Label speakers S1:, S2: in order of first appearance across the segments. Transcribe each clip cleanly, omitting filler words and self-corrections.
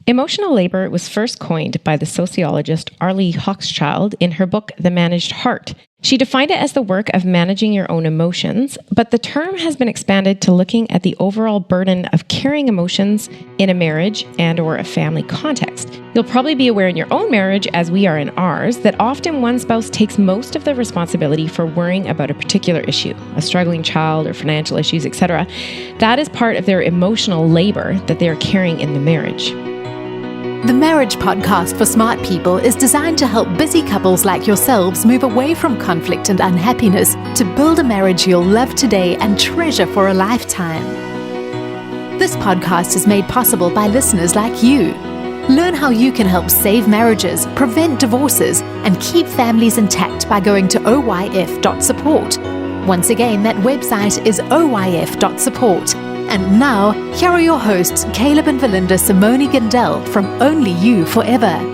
S1: Emotional labor was first coined by the sociologist Arlie Hochschild in her book, The Managed Heart. She defined it as the work of managing your own emotions, but the term has been expanded to looking at the overall burden of carrying emotions in a marriage and or a family context. You'll probably be aware in your own marriage, as we are in ours, that often one spouse takes most of the responsibility for worrying about a particular issue, a struggling child or financial issues, etc. That is part of their emotional labor that they are carrying in the marriage.
S2: The Marriage Podcast for Smart People is designed to help busy couples like yourselves move away from conflict and unhappiness to build a marriage you'll love today and treasure for a lifetime. This podcast is made possible by listeners like you. Learn how you can help save marriages, prevent divorces, and keep families intact by going to oyf.support. Once again, that website is oyf.support. And now, here are your hosts, Caleb and Valinda Simone Gandel from Only You Forever.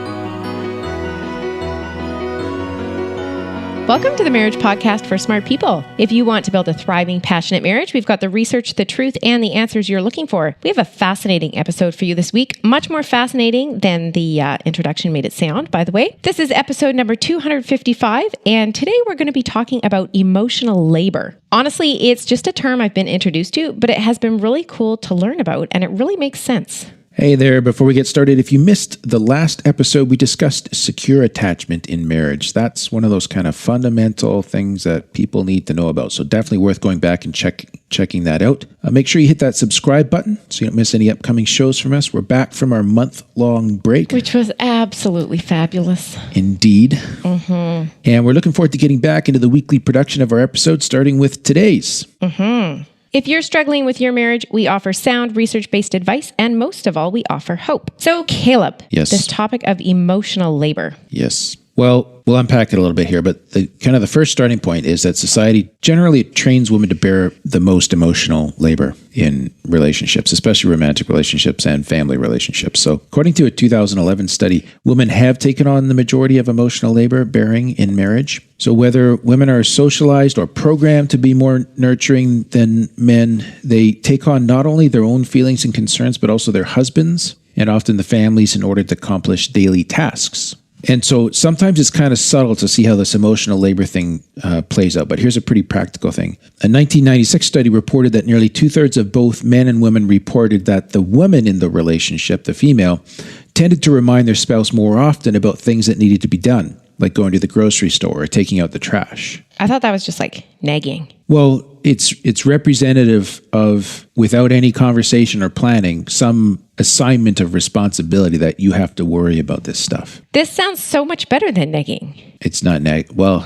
S1: Welcome to the Marriage Podcast for Smart People. If you want to build a thriving, passionate marriage, we've got the research, the truth, and the answers you're looking for. We have a fascinating episode for you this week, much more fascinating than the introduction made it sound, by the way. This is episode number 255, and today we're going to be talking about emotional labor. Honestly, it's just a term I've been introduced to, but it has been really cool to learn about, and it really makes sense.
S3: Hey there, before we get started, if you missed the last episode, we discussed secure attachment in marriage. That's one of those kind of fundamental things that people need to know about. So definitely worth going back and checking that out. Make sure you hit that subscribe button so you don't miss any upcoming shows from us. We're back from our month-long break.
S1: Which was absolutely fabulous.
S3: Indeed. Mm-hmm. And we're looking forward to getting back into the weekly production of our episodes, starting with today's.
S1: Mm-hmm. If you're struggling with your marriage, we offer sound, research-based advice, and most of all, we offer hope. So, Caleb,
S3: yes,
S1: this topic of emotional labor.
S3: Yes. Well, we'll unpack it a little bit here, but the first starting point is that society generally trains women to bear the most emotional labor in relationships, especially romantic relationships and family relationships. So according to a 2011 study, women have taken on the majority of emotional labor bearing in marriage. So whether women are socialized or programmed to be more nurturing than men, they take on not only their own feelings and concerns, but also their husbands and often the families in order to accomplish daily tasks. And so sometimes it's kind of subtle to see how this emotional labor thing plays out. But here's a pretty practical thing. A 1996 study reported that nearly 2/3 of both men and women reported that the woman in the relationship, the female, tended to remind their spouse more often about things that needed to be done, like going to the grocery store or taking out the trash.
S1: I thought that was just like nagging.
S3: Well, it's representative of, without any conversation or planning, some assignment of responsibility that you have to worry about this stuff.
S1: This sounds so much better than nagging.
S3: It's not well,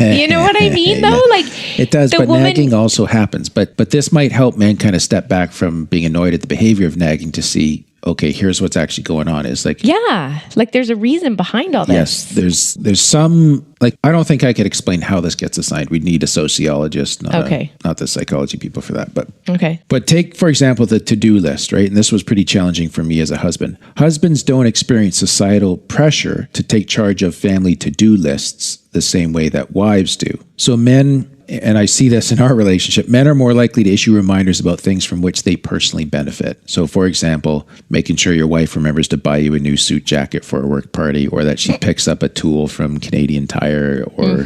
S1: you know what I mean though?
S3: Yeah,
S1: like
S3: it does, but nagging also happens. But this might help men kind of step back from being annoyed at the behavior of nagging to see, okay, here's what's actually going on. Is like,
S1: yeah, like there's a reason behind all this.
S3: Yes, there's some, like, I don't think I could explain how this gets assigned. We'd need a sociologist, not the psychology people for that. But
S1: okay.
S3: But take, for example, the to-do list, right? And this was pretty challenging for me as a husband. Husbands don't experience societal pressure to take charge of family to-do lists the same way that wives do. So men, and I see this in our relationship, men are more likely to issue reminders about things from which they personally benefit. So for example, making sure your wife remembers to buy you a new suit jacket for a work party, or that she picks up a tool from Canadian Tire, or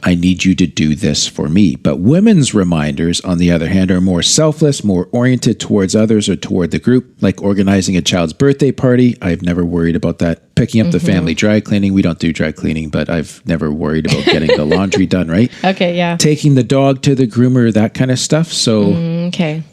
S3: I need you to do this for me. But women's reminders, on the other hand, are more selfless, more oriented towards others or toward the group, like organizing a child's birthday party. I've never worried about that. Picking up the family dry cleaning. We don't do dry cleaning, but I've never worried about getting the laundry done, right?
S1: Okay, yeah.
S3: Taking the dog to the groomer, that kind of stuff. So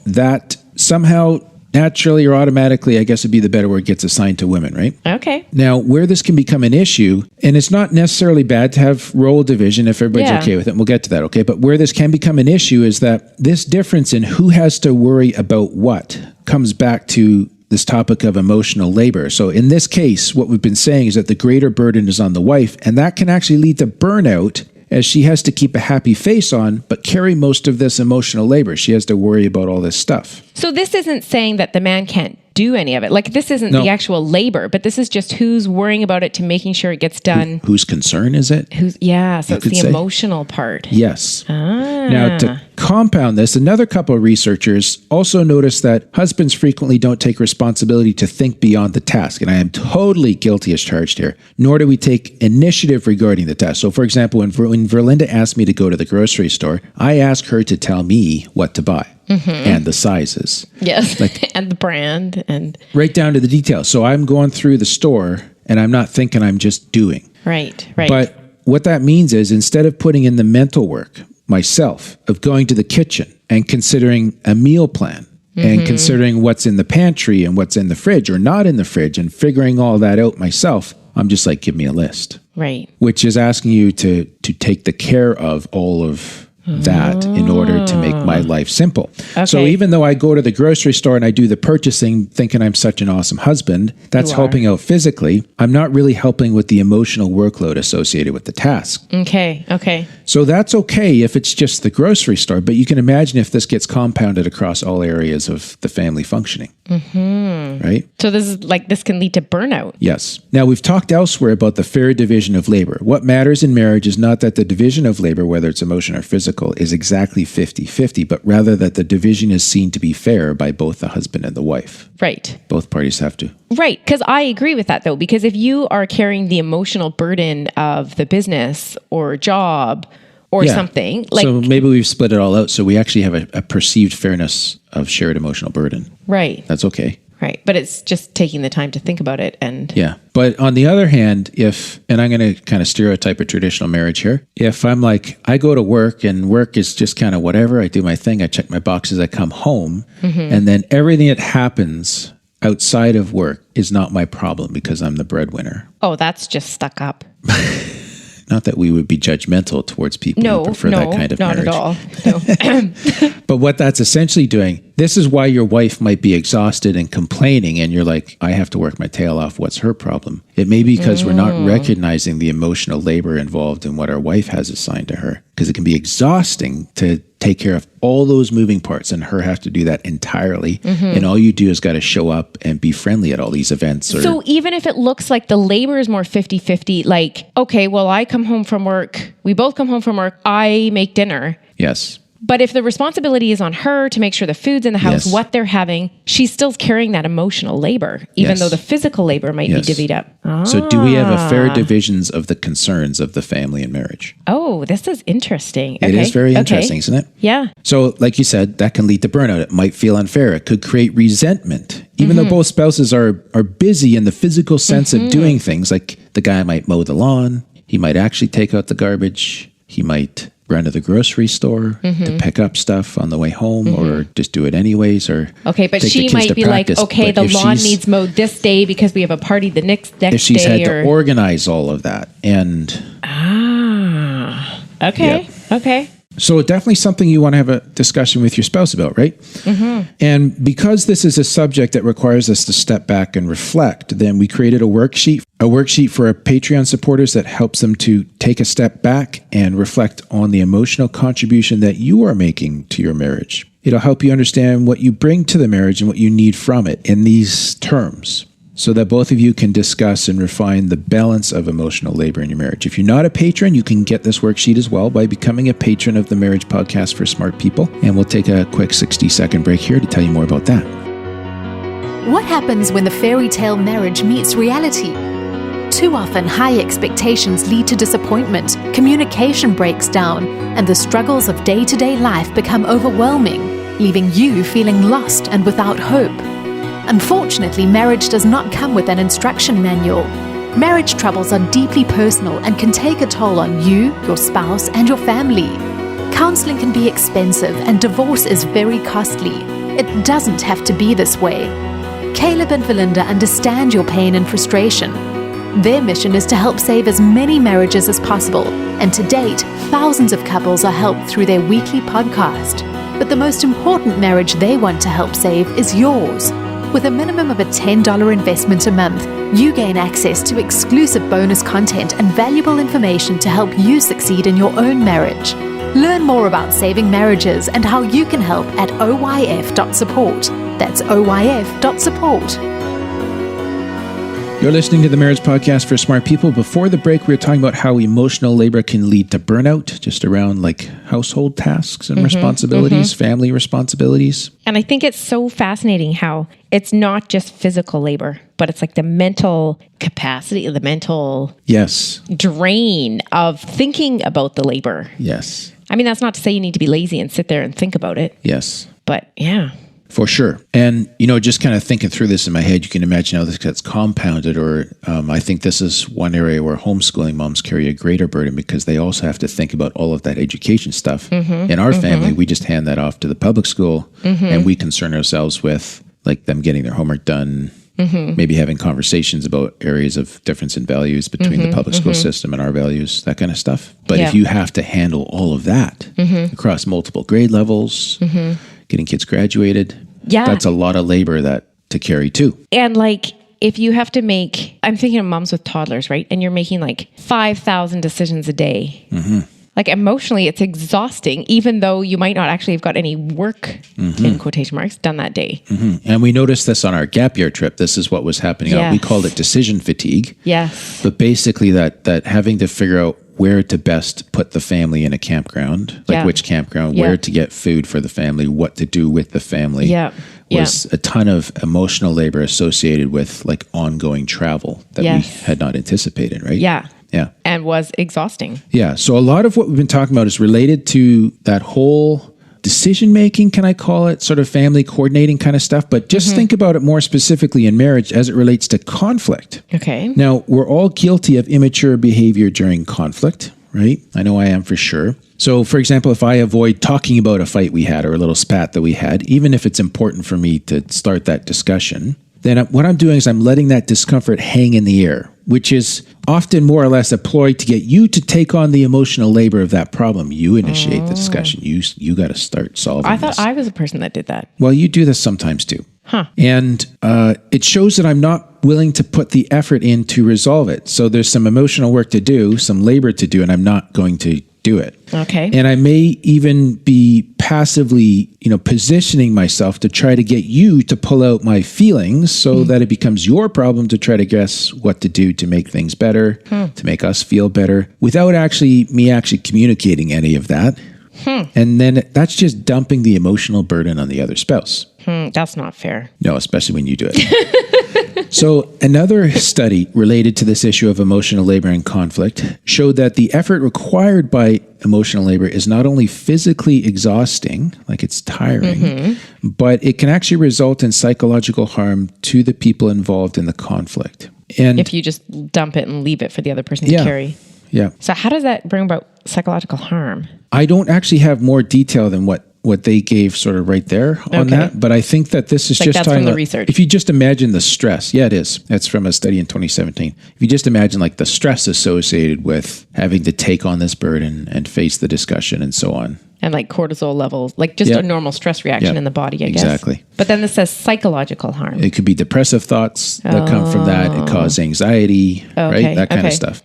S3: that somehow, naturally or automatically, I guess would be the better word, gets assigned to women, right?
S1: Okay.
S3: Now, where this can become an issue, and it's not necessarily bad to have role division if everybody's okay with it, and we'll get to that, okay? But where this can become an issue is that this difference in who has to worry about what comes back to this topic of emotional labor. So in this case, what we've been saying is that the greater burden is on the wife, and that can actually lead to burnout, as she has to keep a happy face on, but carry most of this emotional labor. She has to worry about all this stuff.
S1: So this isn't saying that the man can't do any of it. Like this isn't the actual labor, but this is just who's worrying about it to making sure it gets done.
S3: Whose concern is it?
S1: So it's the emotional part.
S3: Yes. Now, to compound this, another couple of researchers also noticed that husbands frequently don't take responsibility to think beyond the task. And I am totally guilty as charged here. Nor do we take initiative regarding the task. So, for example, when Verlinda asked me to go to the grocery store, I asked her to tell me what to buy. And the sizes.
S1: Yes. And the brand and
S3: right down to the details. So I'm going through the store and I'm not thinking, I'm just doing.
S1: Right.
S3: But what that means is instead of putting in the mental work myself of going to the kitchen and considering a meal plan and considering what's in the pantry and what's in the fridge or not in the fridge and figuring all that out myself, I'm just like, give me a list.
S1: Right.
S3: Which is asking you to take the care of all of that in order to make my life simple. Okay. So even though I go to the grocery store and I do the purchasing thinking I'm such an awesome husband, that's helping out physically. I'm not really helping with the emotional workload associated with the task.
S1: Okay.
S3: So that's okay if it's just the grocery store, but you can imagine if this gets compounded across all areas of the family functioning. Right?
S1: So this can lead to burnout.
S3: Yes. Now we've talked elsewhere about the fair division of labor. What matters in marriage is not that the division of labor, whether it's emotional or physical, is exactly 50-50, but rather that the division is seen to be fair by both the husband and the wife.
S1: Right.
S3: Both parties have to.
S1: Right. Because I agree with that, though, because if you are carrying the emotional burden of the business or job or something like...
S3: So maybe we've split it all out. So we actually have a perceived fairness of shared emotional burden.
S1: Right.
S3: That's okay.
S1: Right. But it's just taking the time to think about it and...
S3: Yeah. But on the other hand, and I'm going to kind of stereotype a traditional marriage here. If I'm like, I go to work and work is just kind of whatever, I do my thing, I check my boxes, I come home, and then everything that happens outside of work is not my problem because I'm the breadwinner.
S1: Oh, that's just stuck up.
S3: Not that we would be judgmental towards people who prefer that kind of marriage.
S1: Not at all. No.
S3: But what that's essentially doing, this is why your wife might be exhausted and complaining, and you're like, I have to work my tail off. What's her problem? It may be because we're not recognizing the emotional labor involved in what our wife has assigned to her, because it can be exhausting to take care of all those moving parts and her have to do that entirely. And all you do is got to show up and be friendly at all these events.
S1: So even if it looks like the labor is more 50-50, like, okay, well, I come home from work, we both come home from work, I make dinner.
S3: Yes.
S1: But if the responsibility is on her to make sure the food's in the house, what they're having, she's still carrying that emotional labor, even though the physical labor might be divvied up.
S3: So do we have a fair divisions of the concerns of the family and marriage?
S1: Oh, this is interesting.
S3: It is very interesting, isn't it?
S1: Yeah.
S3: So like you said, that can lead to burnout. It might feel unfair. It could create resentment. Even though both spouses are busy in the physical sense of doing things, like the guy might mow the lawn, he might actually take out the garbage, he might run to the grocery store to pick up stuff on the way home or just do it anyways. Or
S1: but she might be like, okay, the lawn needs mowed this day because we have a party the next day.
S3: If she's had to organize all of that and...
S1: Okay.
S3: So definitely something you want to have a discussion with your spouse about, right? And because this is a subject that requires us to step back and reflect, then we created a worksheet for our Patreon supporters that helps them to take a step back and reflect on the emotional contribution that you are making to your marriage. It'll help you understand what you bring to the marriage and what you need from it in these terms, so that both of you can discuss and refine the balance of emotional labor in your marriage. If you're not a patron, you can get this worksheet as well by becoming a patron of the Marriage Podcast for Smart People. And we'll take a quick 60-second break here to tell you more about that.
S2: What happens when the fairy tale marriage meets reality? Too often, high expectations lead to disappointment, communication breaks down, and the struggles of day-to-day life become overwhelming, leaving you feeling lost and without hope. Unfortunately, marriage does not come with an instruction manual. Marriage troubles are deeply personal and can take a toll on you, your spouse, and your family. Counseling can be expensive and divorce is very costly. It doesn't have to be this way. Caleb and Verlinda understand your pain and frustration. Their mission is to help save as many marriages as possible, and to date, thousands of couples are helped through their weekly podcast. But the most important marriage they want to help save is yours. With a minimum of a $10 investment a month, you gain access to exclusive bonus content and valuable information to help you succeed in your own marriage. Learn more about saving marriages and how you can help at oyf.support. That's oyf.support.
S3: You're listening to the Marriage Podcast for Smart People. Before the break, we were talking about how emotional labor can lead to burnout, just around like household tasks and responsibilities, family responsibilities.
S1: And I think it's so fascinating how it's not just physical labor, but it's like the mental capacity, the mental drain of thinking about the labor.
S3: Yes.
S1: I mean, that's not to say you need to be lazy and sit there and think about it.
S3: Yes.
S1: But yeah.
S3: For sure. And, just kind of thinking through this in my head, you can imagine how this gets compounded, or I think this is one area where homeschooling moms carry a greater burden because they also have to think about all of that education stuff. In our family, we just hand that off to the public school and we concern ourselves with like them getting their homework done, maybe having conversations about areas of difference in values between the public school system and our values, that kind of stuff. But if you have to handle all of that across multiple grade levels, getting kids graduated, that's a lot of labor to carry too.
S1: And like, if you have to make, I'm thinking of moms with toddlers, right? And you're making like 5,000 decisions a day. Like emotionally, it's exhausting, even though you might not actually have got any work, in quotation marks, done that day.
S3: And we noticed this on our gap year trip. This is what was happening. We called it decision fatigue.
S1: Yes.
S3: But basically that having to figure out where to best put the family in a campground, like which campground, where to get food for the family, what to do with the family, was a ton of emotional labor associated with like ongoing travel that we had not anticipated, right?
S1: Yeah.
S3: Yeah.
S1: And was exhausting.
S3: Yeah. So a lot of what we've been talking about is related to that whole decision-making, can I call it, sort of family coordinating kind of stuff. But just think about it more specifically in marriage as it relates to conflict.
S1: Okay.
S3: Now, we're all guilty of immature behavior during conflict, right? I know I am for sure. So, for example, if I avoid talking about a fight we had or a little spat that we had, even if it's important for me to start that discussion, then what I'm doing is I'm letting that discomfort hang in the air, which is often more or less a ploy to get you to take on the emotional labor of that problem. You initiate the discussion. You got to start solving
S1: I thought
S3: this.
S1: I was a person that did that.
S3: Well, you do this sometimes too.
S1: Huh.
S3: And it shows that I'm not willing to put the effort in to resolve it. So there's some emotional work to do, some labor to do, and I'm not going to do it.
S1: Okay.
S3: And I may even be passively, positioning myself to try to get you to pull out my feelings so that it becomes your problem to try to guess what to do to make things better, to make us feel better, without me actually communicating any of that. And then that's just dumping the emotional burden on the other spouse.
S1: That's not fair.
S3: No, especially when you do it. So another study related to this issue of emotional labor and conflict showed that the effort required by emotional labor is not only physically exhausting, like it's tiring, but it can actually result in psychological harm to the people involved in the conflict. And
S1: if you just dump it and leave it for the other person to carry.
S3: Yeah.
S1: So how does that bring about psychological harm?
S3: I don't actually have more detail than what they gave sort of right there on that. But I think that this is just
S1: that's from the research.
S3: If you just imagine the stress. Yeah, it is. That's from a study in 2017. If you just imagine like the stress associated with having to take on this burden and face the discussion and so on.
S1: And like cortisol levels, like just a normal stress reaction in the body, I guess.
S3: Exactly.
S1: But then this says psychological harm.
S3: It could be depressive thoughts that come from that. It causes anxiety, right? That kind of stuff.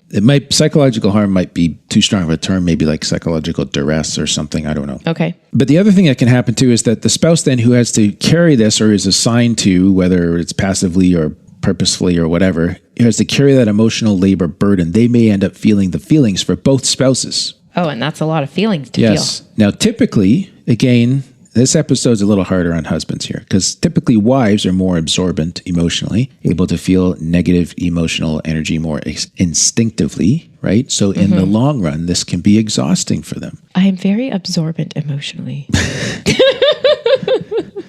S3: Psychological harm might be too strong of a term, maybe like psychological duress or something. I don't know.
S1: Okay.
S3: But the other thing that can happen too is that the spouse then who has to carry this or is assigned to, whether it's passively or purposefully or whatever, who has to carry that emotional labor burden, they may end up feeling the feelings for both spouses.
S1: Oh, and that's a lot of feelings to feel.
S3: Now, typically, again, this episode's a little harder on husbands here because typically wives are more absorbent emotionally, able to feel negative emotional energy more instinctively, right? So in the long run, this can be exhausting for them.
S1: I am very absorbent emotionally.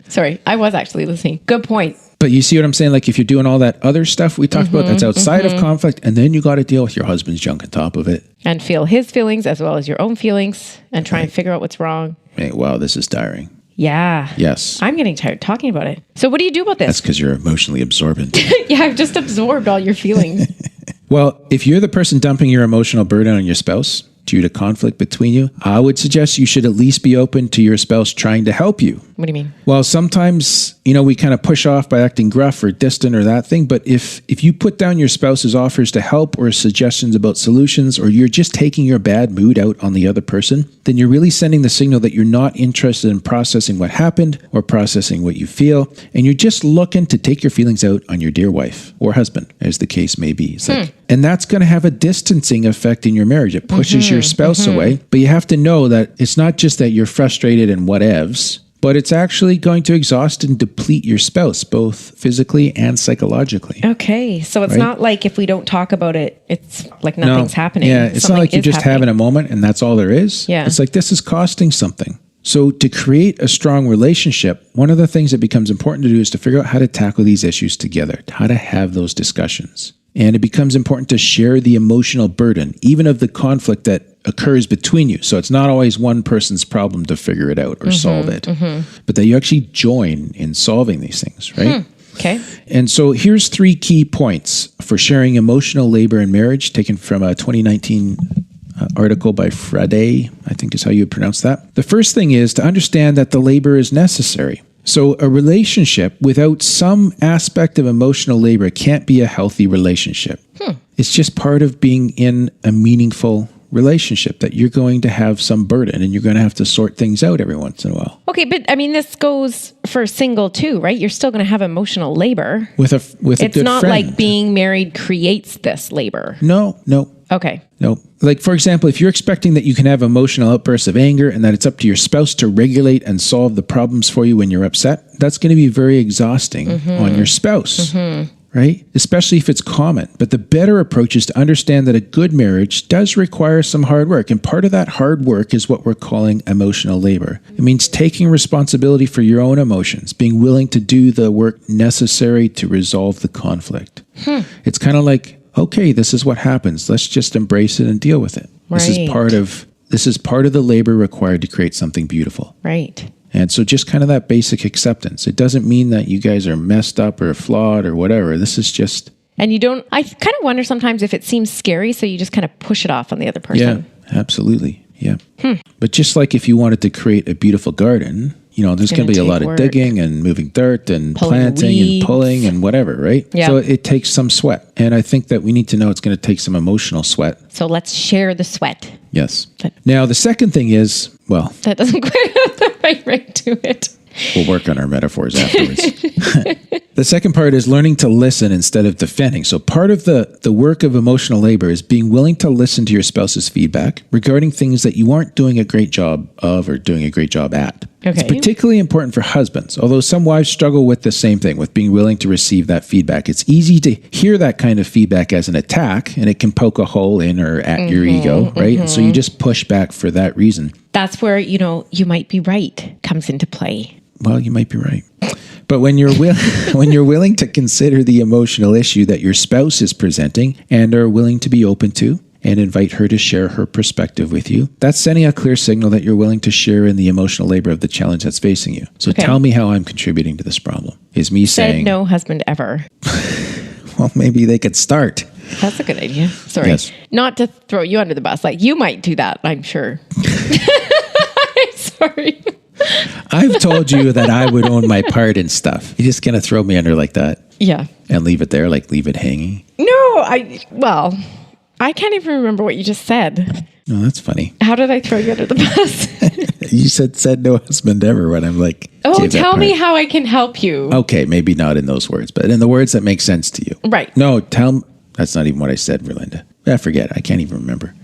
S1: Sorry, I was actually listening. Good point.
S3: But you see what I'm saying? Like if you're doing all that other stuff we talked about, that's outside of conflict, and then you got to deal with your husband's junk on top of it.
S1: And feel his feelings as well as your own feelings and try and figure out what's wrong.
S3: Hey, wow, this is tiring.
S1: Yeah.
S3: Yes.
S1: I'm getting tired talking about it. So what do you do about this?
S3: That's because you're emotionally absorbent.
S1: Yeah, I've just absorbed all your feelings.
S3: Well, if you're the person dumping your emotional burden on your spouse due to conflict between you, I would suggest you should at least be open to your spouse trying to help you.
S1: What do you mean?
S3: Well, sometimes, we kind of push off by acting gruff or distant or that thing. But if you put down your spouse's offers to help or suggestions about solutions, or you're just taking your bad mood out on the other person, then you're really sending the signal that you're not interested in processing what happened or processing what you feel. And you're just looking to take your feelings out on your dear wife or husband, as the case may be. It's like, and that's going to have a distancing effect in your marriage. It pushes your spouse away. But you have to know that it's not just that you're frustrated and whatevs, but it's actually going to exhaust and deplete your spouse, both physically and psychologically.
S1: Okay. So it's not like if we don't talk about it, it's like nothing's happening.
S3: Yeah, it's
S1: Something
S3: not like you're just having a moment and that's all there is.
S1: Yeah.
S3: It's like this is costing something. So to create a strong relationship, one of the things that becomes important to do is to figure out how to tackle these issues together, how to have those discussions. And it becomes important to share the emotional burden, even of the conflict that occurs between you. So it's not always one person's problem to figure it out or solve it, but that you actually join in solving these things, right?
S1: Okay.
S3: And so here's 3 key points for sharing emotional labor in marriage, taken from a 2019 article by Friday, I think is how you would pronounce that. The first thing is to understand that the labor is necessary. So a relationship without some aspect of emotional labor can't be a healthy relationship. It's just part of being in a meaningful relationship that you're going to have some burden and you're going to have to sort things out every once in a while.
S1: Okay, but I mean, this goes for single too, right? You're still going to have emotional labor.
S3: With a good friend.
S1: It's not like being married creates this labor.
S3: No.
S1: Okay.
S3: No. Like, for example, if you're expecting that you can have emotional outbursts of anger and that it's up to your spouse to regulate and solve the problems for you when you're upset, that's going to be very exhausting on your spouse, right? Especially if it's common. But the better approach is to understand that a good marriage does require some hard work. And part of that hard work is what we're calling emotional labor. It means taking responsibility for your own emotions, being willing to do the work necessary to resolve the conflict. It's kind of like, okay, this is what happens. Let's just embrace it and deal with it.
S1: Right.
S3: This is part of the labor required to create something beautiful.
S1: Right.
S3: And so just kind of that basic acceptance. It doesn't mean that you guys are messed up or flawed or whatever. This is just...
S1: And I kind of wonder sometimes if it seems scary, so you just kind of push it off on the other person.
S3: Yeah, absolutely. Yeah. But just like if you wanted to create a beautiful garden, there's going to be a lot of digging and moving dirt and planting and pulling and whatever, right?
S1: Yeah.
S3: So it takes some sweat. And I think that we need to know it's going to take some emotional sweat.
S1: So let's share the sweat.
S3: Yes. Now, the second thing is, well...
S1: That doesn't quite have the right ring to it.
S3: We'll work on our metaphors afterwards. The second part is learning to listen instead of defending. So part of the work of emotional labor is being willing to listen to your spouse's feedback regarding things that you aren't doing a great job of or doing a great job at.
S1: Okay.
S3: It's particularly important for husbands, although some wives struggle with the same thing, with being willing to receive that feedback. It's easy to hear that kind of feedback as an attack, and it can poke a hole in or at your ego, right? And so you just push back for that reason.
S1: That's where, you might be right comes into play.
S3: Well, you might be right. But when you're willing to consider the emotional issue that your spouse is presenting and are willing to be open to and invite her to share her perspective with you, that's sending a clear signal that you're willing to share in the emotional labor of the challenge that's facing you. So tell me how I'm contributing to this problem. Is me saying...
S1: Said no husband ever.
S3: Well, maybe they could start.
S1: That's a good idea. Sorry.
S3: Yes.
S1: Not to throw you under the bus. Like, you might do that, I'm sure. I'm sorry.
S3: I've told you that I would own my part in stuff. You're just going to throw me under like that?
S1: Yeah.
S3: And leave it there, like leave it hanging?
S1: No, I can't even remember what you just said.
S3: No, that's funny.
S1: How did I throw you under the bus?
S3: You said no husband ever when I'm like...
S1: Oh, tell me how I can help you.
S3: Okay, maybe not in those words, but in the words that make sense to you.
S1: Right.
S3: No, that's not even what I said, Verlinda. I forget. I can't even remember.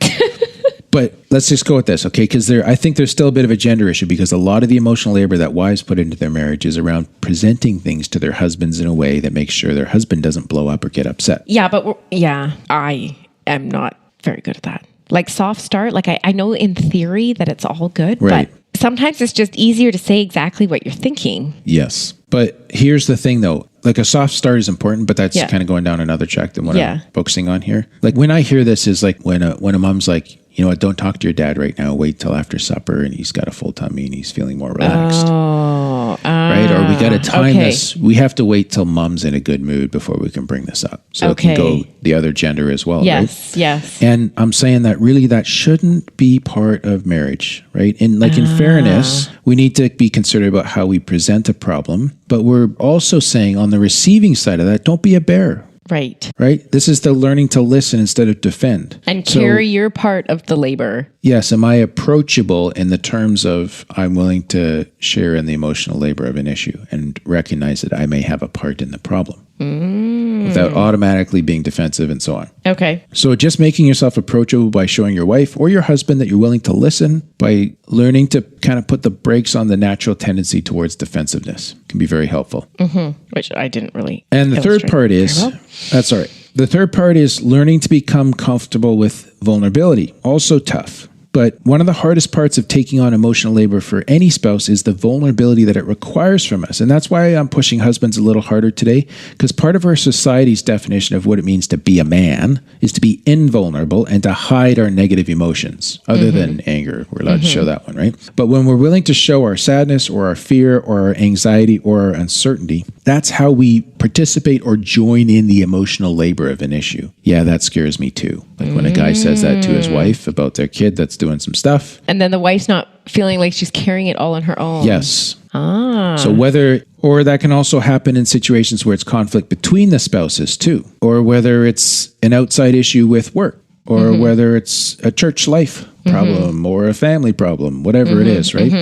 S3: But let's just go with this, okay? Because I think there's still a bit of a gender issue because a lot of the emotional labor that wives put into their marriage is around presenting things to their husbands in a way that makes sure their husband doesn't blow up or get upset.
S1: Yeah, but I am not very good at that. Like soft start, like I know in theory that it's all good,
S3: right.
S1: But sometimes it's just easier to say exactly what you're thinking.
S3: Yes. But here's the thing though, like a soft start is important, but that's kind of going down another track than what I'm focusing on here. Like when I hear this is like when a mom's like, you know what, don't talk to your dad right now. Wait till after supper and he's got a full tummy and he's feeling more relaxed. Right? Or we got to time this. We have to wait till mom's in a good mood before we can bring this up. So it can go the other gender as well.
S1: Yes,
S3: right?
S1: yes.
S3: And I'm saying that really that shouldn't be part of marriage, right? And like in fairness, we need to be considerate about how we present a problem. But we're also saying on the receiving side of that, don't be a bear.
S1: Right.
S3: Right? This is the learning to listen instead of defend.
S1: And carry your part of the labor.
S3: Yes. Am I approachable in the terms of I'm willing to share in the emotional labor of an issue and recognize that I may have a part in the problem without automatically being defensive and so on.
S1: Okay.
S3: So just making yourself approachable by showing your wife or your husband that you're willing to listen, by learning to kind of put the brakes on the natural tendency towards defensiveness can be very helpful.
S1: Which I didn't really.
S3: And the third part is, that's all right. The third part is learning to become comfortable with vulnerability. Also tough. But one of the hardest parts of taking on emotional labor for any spouse is the vulnerability that it requires from us. And that's why I'm pushing husbands a little harder today, because part of our society's definition of what it means to be a man is to be invulnerable and to hide our negative emotions, other than anger. We're allowed to show that one, right? But when we're willing to show our sadness or our fear or our anxiety or our uncertainty, that's how we participate or join in the emotional labor of an issue. Yeah, that scares me too. Like when a guy says that to his wife about their kid that's doing some stuff.
S1: And then the wife's not feeling like she's carrying it all on her own.
S3: Yes. So or that can also happen in situations where it's conflict between the spouses too, or whether it's an outside issue with work, or whether it's a church life problem or a family problem, whatever it is, right?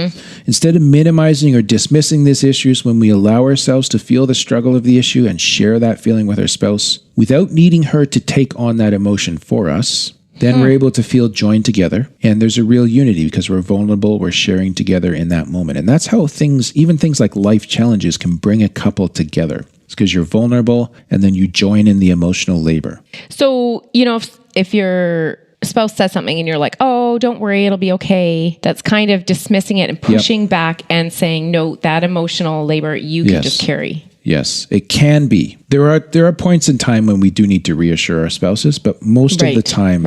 S3: Instead of minimizing or dismissing these issues, when we allow ourselves to feel the struggle of the issue and share that feeling with our spouse without needing her to take on that emotion for us, then we're able to feel joined together, and there's a real unity because we're vulnerable, we're sharing together in that moment. And that's how even things like life challenges can bring a couple together. It's because you're vulnerable and then you join in the emotional labor.
S1: So, if your spouse says something and you're like, oh, don't worry, it'll be okay. That's kind of dismissing it and pushing back and saying, no, that emotional labor you can just carry.
S3: Yes, it can be. There are points in time when we do need to reassure our spouses, but most of the time,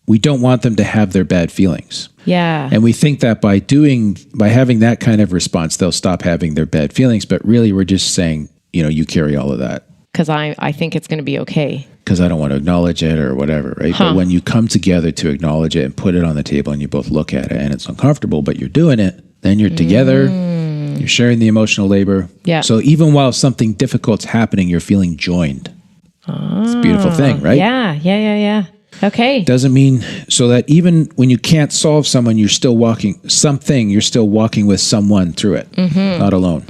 S3: we don't want them to have their bad feelings.
S1: Yeah.
S3: And we think that by having that kind of response, they'll stop having their bad feelings. But really, we're just saying, you carry all of that.
S1: Because I think it's going to be okay.
S3: Because I don't want to acknowledge it or whatever, right? But when you come together to acknowledge it and put it on the table and you both look at it and it's uncomfortable, but you're doing it, then you're together. You're sharing the emotional labor.
S1: Yeah.
S3: So even while something difficult's happening, you're feeling joined. It's a beautiful thing, right?
S1: Yeah. Okay.
S3: Doesn't mean so that even when you can't solve someone, you're still walking with someone through it, not alone.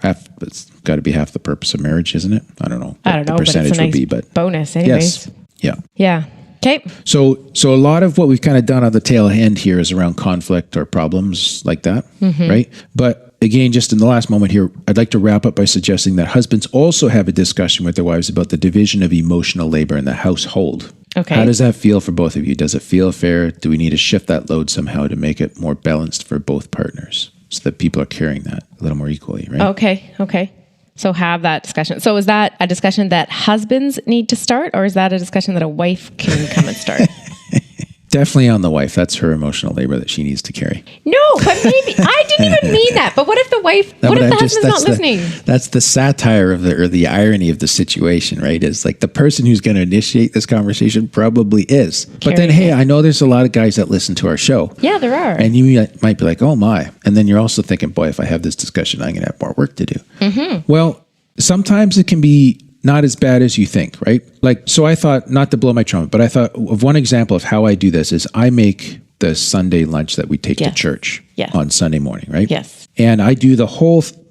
S3: It's got to be half the purpose of marriage, isn't it? I don't know.
S1: I don't know,
S3: percentage
S1: but it's a nice
S3: but
S1: bonus anyways.
S3: Yes.
S1: Yeah. Okay.
S3: So a lot of what we've kind of done on the tail end here is around conflict or problems like that, right? But again, just in the last moment here, I'd like to wrap up by suggesting that husbands also have a discussion with their wives about the division of emotional labor in the household.
S1: Okay.
S3: How does that feel for both of you? Does it feel fair? Do we need to shift that load somehow to make it more balanced for both partners so that people are carrying that a little more equally, right?
S1: Okay. So have that discussion. So is that a discussion that husbands need to start, or is that a discussion that a wife can come and start?
S3: Definitely on the wife. That's her emotional labor that she needs to carry.
S1: No, but maybe I didn't even mean that. But what if the wife? What if the husband's not listening?
S3: That's the satire of the irony of the situation, right? Is like the person who's going to initiate this conversation probably is. But then, hey, I know there's a lot of guys that listen to our show.
S1: Yeah, there are.
S3: And you might be like, oh my, and then you're also thinking, boy, if I have this discussion, I'm going to have more work to do. Well, sometimes it can be not as bad as you think, right? So I thought, not to blow my trumpet, but I thought of one example of how I do this is I make the Sunday lunch that we take to church on Sunday morning, right?
S1: Yes.
S3: And I do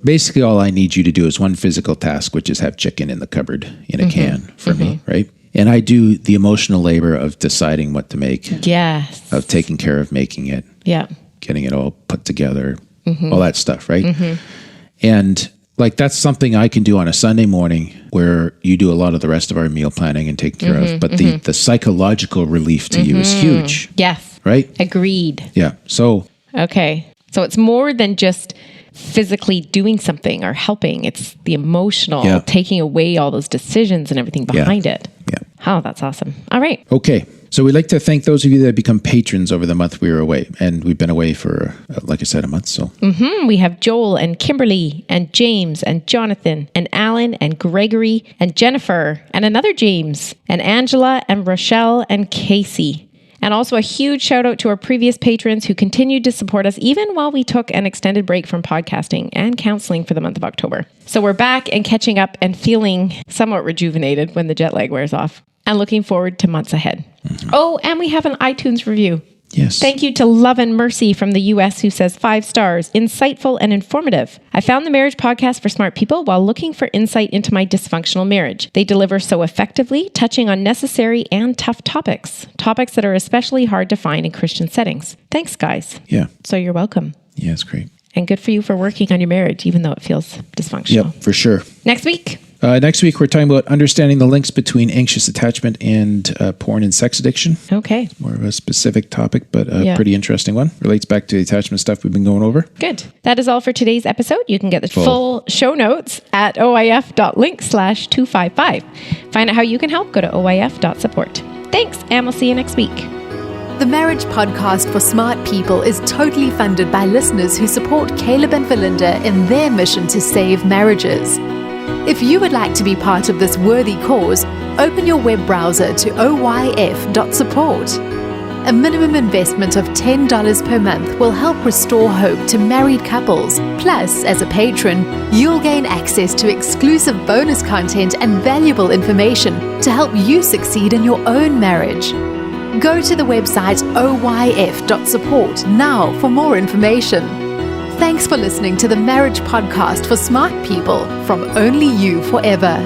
S3: basically all I need you to do is one physical task, which is have chicken in the cupboard in a can for me, right? And I do the emotional labor of deciding what to make.
S1: Yes.
S3: Of taking care of making it.
S1: Yeah.
S3: Getting it all put together, all that stuff, right? And that's something I can do on a Sunday morning where you do a lot of the rest of our meal planning and taking care of. But the psychological relief to you is huge.
S1: Yes.
S3: Right?
S1: Agreed.
S3: Yeah. So.
S1: Okay. So it's more than just physically doing something or helping. It's the emotional, taking away all those decisions and everything behind it.
S3: Yeah.
S1: Oh, that's awesome. All right.
S3: Okay. So we'd like to thank those of you that have become patrons over the month we were away. And we've been away for, like I said, a month. So
S1: We have Joel and Kimberly and James and Jonathan and Alan and Gregory and Jennifer and another James and Angela and Rochelle and Casey. And also a huge shout out to our previous patrons who continued to support us even while we took an extended break from podcasting and counseling for the month of October. So we're back and catching up and feeling somewhat rejuvenated when the jet lag wears off and looking forward to months ahead. Oh, and we have an iTunes review.
S3: yes.
S1: Thank you to Love and Mercy from the US who says 5 stars, insightful and informative. I found the Marriage Podcast for smart people while looking for insight into my dysfunctional marriage. They deliver so effectively, touching on necessary and tough topics that are especially hard to find in Christian settings. Thanks, guys.
S3: Yeah.
S1: So you're welcome.
S3: Yeah, it's great.
S1: And good for you for working on your marriage, even though it feels dysfunctional.
S3: Yep, for sure.
S1: Next week.
S3: Next week, we're talking about understanding the links between anxious attachment and porn and sex addiction.
S1: Okay.
S3: More of a specific topic, but a
S1: Yeah.
S3: pretty interesting one. Relates back to the attachment stuff we've been going over.
S1: Good. That is all for today's episode. You can get the full show notes at oif.link/255. Find out how you can help. Go to oif.support. Thanks, and we'll see you next week.
S2: The Marriage Podcast for Smart People is totally funded by listeners who support Caleb and Valinda in their mission to save marriages. If you would like to be part of this worthy cause, open your web browser to oyf.support. A minimum investment of $10 per month will help restore hope to married couples. Plus, as a patron, you'll gain access to exclusive bonus content and valuable information to help you succeed in your own marriage. Go to the website oyf.support now for more information. Thanks for listening to the Marriage Podcast for Smart People from Only You Forever.